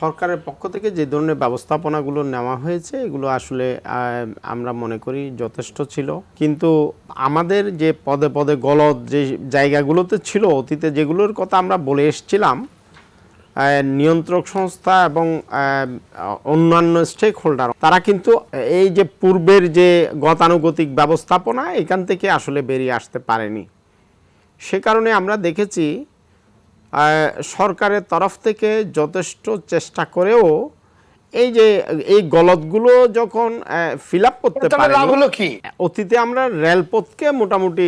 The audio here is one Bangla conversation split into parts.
সরকারের পক্ষ থেকে যে ধরনের ব্যবস্থাপনাগুলো নেওয়া হয়েছে এগুলো আসলে আমরা মনে করি যথেষ্ট ছিল, কিন্তু আমাদের যে পদে পদে গলদ যে জায়গাগুলোতে ছিল অতীতে, যেগুলোর কথা আমরা বলে এসেছিলাম, নিয়ন্ত্রক সংস্থা এবং অন্যান্য স্টেক হোল্ডার তারা কিন্তু এই যে পূর্বের যে গতানুগতিক ব্যবস্থাপনা এখান থেকে আসলে বেরিয়ে আসতে পারেনি। সে কারণে আমরা দেখেছি সরকারের তরফ থেকে যথেষ্ট চেষ্টা করেও এই যে এই গলদগুলো যখন ফিল আপ করতে পারেনি, অতীতে আমরা রেলপথকে মোটামুটি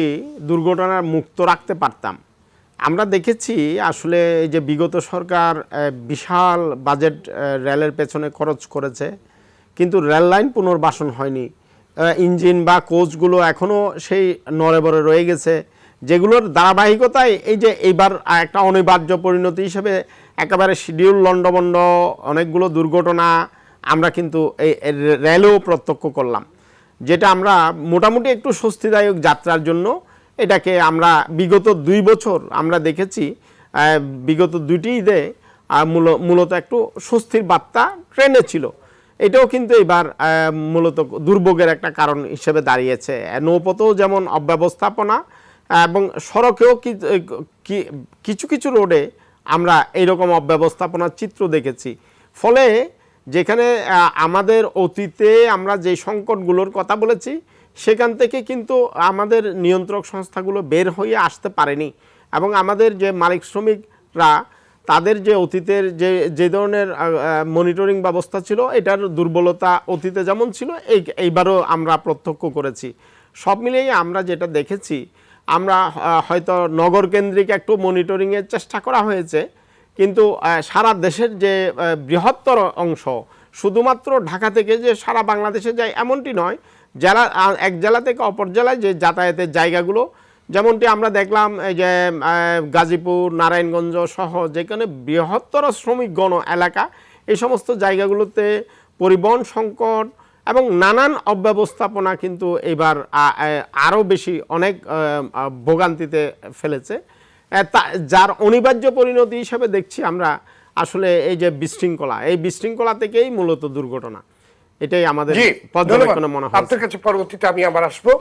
দুর্ঘটনার মুক্ত রাখতে পারতাম। আমরা দেখেছি আসলে এই যে বিগত সরকার বিশাল বাজেট রেলের পেছনে খরচ করেছে, কিন্তু রেল লাইন পুনর্বাসন হয়নি। ইঞ্জিন বা কোচগুলো এখনও সেই নড়েবড়ে রয়ে গেছে, যেগুলোর ধারাবাহিকতায় এই যে এইবার একটা অনিবার্য পরিণতি হিসেবে একেবারে শিডিউল লন্ডভন্ড অনেকগুলো দুর্ঘটনা আমরা কিন্তু এই রেলেও প্রত্যক্ষ করলাম, যেটা আমরা মোটামুটি একটু স্বস্তিদায়ক যাত্রার জন্য এটাকে আমরা বিগত 2 বছর আমরা দেখেছি, বিগত 2টি ঈদে মূলত একটু স্বস্তির বার্তা ট্রেনে ছিল। এটাও কিন্তু এবার মূলত দুর্ভোগের একটা কারণ হিসেবে দাঁড়িয়েছে। নৌপথেও যেমন অব্যবস্থাপনা এবং সড়কেও কিছু কিছু রোডে আমরা এইরকম অব্যবস্থাপনার চিত্র দেখেছি। ফলে যেখানে আমাদের অতীতে আমরা যে সংকটগুলোর কথা বলেছি সেখান থেকে কিন্তু আমাদের নিয়ন্ত্রক সংস্থাগুলো বের হয়ে আসতে পারেনি, এবং আমাদের যে মালিক শ্রমিকরা তাদের যে অতীতের যে ধরনের মনিটরিং ব্যবস্থা ছিল এটার দুর্বলতা অতীতে যেমন ছিল এইবারও আমরা প্রত্যক্ষ করেছি। সব মিলিয়ে আমরা যেটা দেখেছি, আমরা হয়তো নগর কেন্দ্রিক একটু মনিটরিংয়ের চেষ্টা করা হয়েছে, কিন্তু সারা দেশের যে বৃহত্তর অংশ, শুধুমাত্র ঢাকা থেকে যে সারা বাংলাদেশে যায় এমনটি নয়, জেলা এক জেলা থেকে অপর জেলায় যে যাতায়াতের জায়গাগুলো, যেমনটি আমরা দেখলাম এই যে গাজীপুর, নারায়ণগঞ্জ সহ যেখানে বৃহত্তর শ্রমিকগণ এলাকা, এই সমস্ত জায়গাগুলোতে পরিবহন সংকট এবং নানান অব্যবস্থাপনা কিন্তু এবার আরও বেশি অনেক ভোগান্তিতে ফেলেছে, যার অনিবার্য পরিণতি হিসেবে দেখছি আমরা আসলে এই যে বিশৃঙ্খলা, এই বিশৃঙ্খলা থেকেই মূলত দুর্ঘটনা। এটাই আমাদের পর্যবেক্ষণে মনে হয়। আপনার কাছে পরবর্তীতে আমি আবার আসবো।